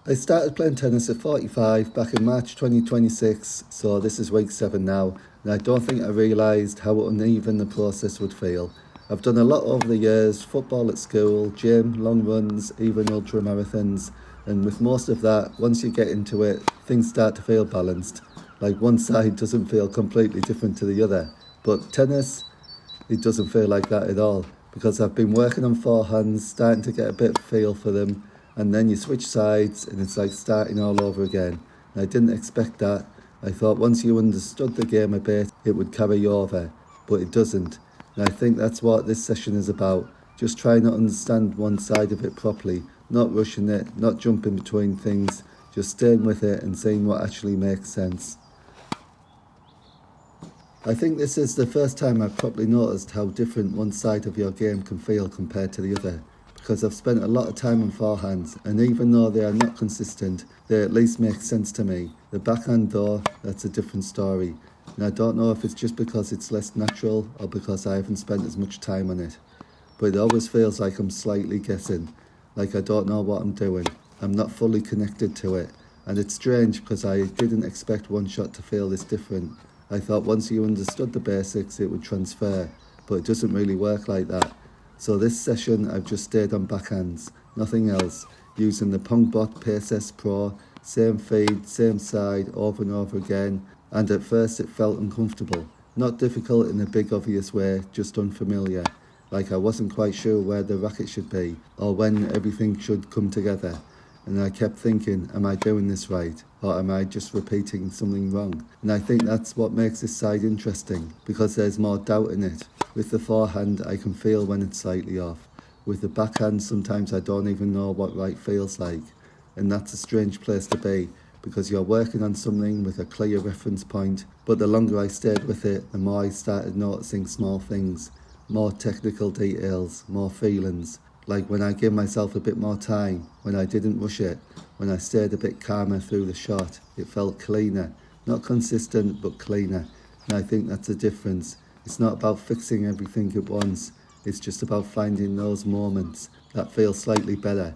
I started playing tennis at 45 back in March 2026, so this is week 7 now, and I don't think I realised how uneven the process would feel. I've done a lot over the years: football at school, gym, long runs, even ultra marathons, and with most of that, once you get into it, things start to feel balanced. Like one side doesn't feel completely different to the other. But tennis, it doesn't feel like that at all, because I've been working on forehands, starting to get a bit of feel for them, and then you switch sides and it's like starting all over again. And I didn't expect that. I thought once you understood the game a bit, it would carry you over, but it doesn't. And I think that's what this session is about, just trying to understand one side of it properly, not rushing it, not jumping between things, just staying with it and seeing what actually makes sense. I think this is the first time I've probably noticed how different one side of your game can feel compared to the other, because I've spent a lot of time on forehands, and even though they are not consistent, they at least make sense to me. The backhand though, that's a different story, and I don't know if it's just because it's less natural or because I haven't spent as much time on it, but it always feels like I'm slightly guessing, like I don't know what I'm doing. I'm not fully connected to it, and it's strange because I didn't expect one shot to feel this different. I thought once you understood the basics it would transfer, but it doesn't really work like that. So this session I've just stayed on backhands, nothing else, using the Pongbot Pace S Pro, same feed, same side, over and over again, and at first it felt uncomfortable. Not difficult in a big obvious way, just unfamiliar, like I wasn't quite sure where the racket should be, or when everything should come together. And I kept thinking, am I doing this right? Or am I just repeating something wrong? And I think that's what makes this side interesting, because there's more doubt in it. With the forehand, I can feel when it's slightly off. With the backhand, sometimes I don't even know what right feels like. And that's a strange place to be, because you're working on something with a clear reference point, but the longer I stayed with it, the more I started noticing small things, more technical details, more feelings. Like when I gave myself a bit more time, when I didn't rush it, when I stayed a bit calmer through the shot, it felt cleaner. Not consistent, but cleaner. And I think that's the difference. It's not about fixing everything at once. It's just about finding those moments that feel slightly better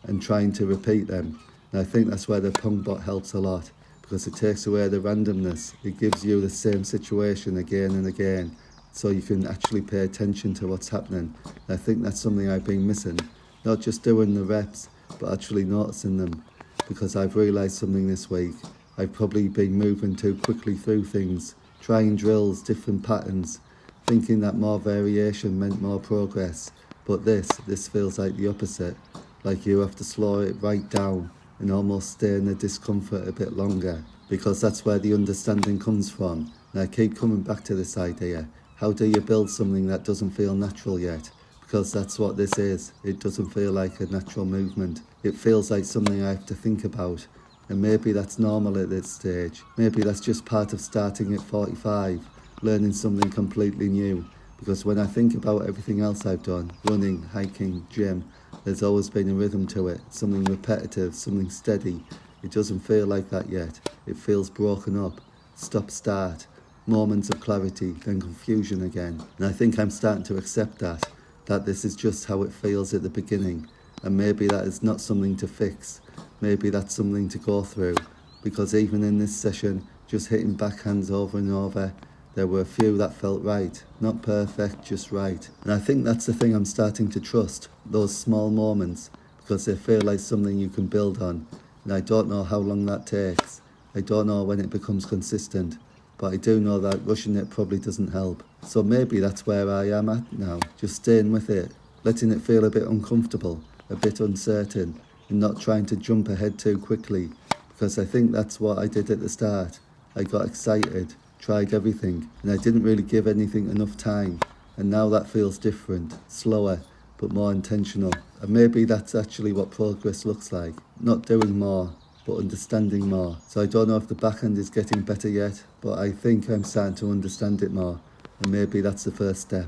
and trying to repeat them. And I think that's where the Pongbot helps a lot, because it takes away the randomness. It gives you the same situation again and again, so you can actually pay attention to what's happening. And I think that's something I've been missing. Not just doing the reps, but actually noticing them. Because I've realised something this week. I've probably been moving too quickly through things, trying drills, different patterns, thinking that more variation meant more progress. But this feels like the opposite. Like you have to slow it right down and almost stay in the discomfort a bit longer. Because that's where the understanding comes from. And I keep coming back to this idea. How do you build something that doesn't feel natural yet? Because that's what this is. It doesn't feel like a natural movement. It feels like something I have to think about. And maybe that's normal at this stage. Maybe that's just part of starting at 45, learning something completely new. Because when I think about everything else I've done, running, hiking, gym, there's always been a rhythm to it, something repetitive, something steady. It doesn't feel like that yet. It feels broken up, stop-start. Moments of clarity, then confusion again. And I think I'm starting to accept that this is just how it feels at the beginning. And maybe that is not something to fix. Maybe that's something to go through. Because even in this session, just hitting backhands over and over, there were a few that felt right. Not perfect, just right. And I think that's the thing I'm starting to trust, those small moments, because they feel like something you can build on. And I don't know how long that takes. I don't know when it becomes consistent. But I do know that rushing it probably doesn't help. So maybe that's where I am at now, just staying with it, letting it feel a bit uncomfortable, a bit uncertain, and not trying to jump ahead too quickly, because I think that's what I did at the start. I got excited, tried everything, and I didn't really give anything enough time, and now that feels different, slower, but more intentional. And maybe that's actually what progress looks like, not doing more, but understanding more. So I don't know if the backhand is getting better yet, but I think I'm starting to understand it more, and maybe that's the first step.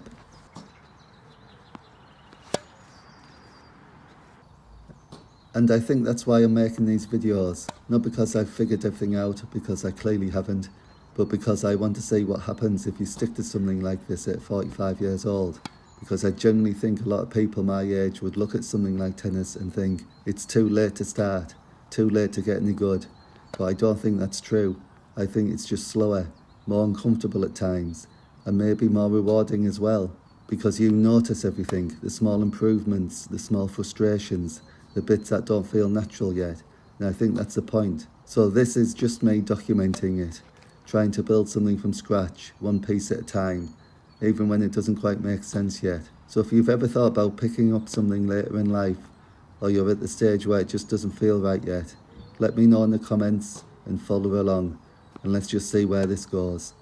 And I think that's why I'm making these videos, not because I've figured everything out, because I clearly haven't, but because I want to see what happens if you stick to something like this at 45 years old. Because I generally think a lot of people my age would look at something like tennis and think, it's too late to start. too late to get any good, but I don't think that's true. I think it's just slower, more uncomfortable at times, and maybe more rewarding as well, because you notice everything, the small improvements, the small frustrations, the bits that don't feel natural yet, and I think that's the point. So this is just me documenting it, trying to build something from scratch, one piece at a time, even when it doesn't quite make sense yet. So if you've ever thought about picking up something later in life, or you're at the stage where it just doesn't feel right yet, let me know in the comments and follow along, and let's just see where this goes.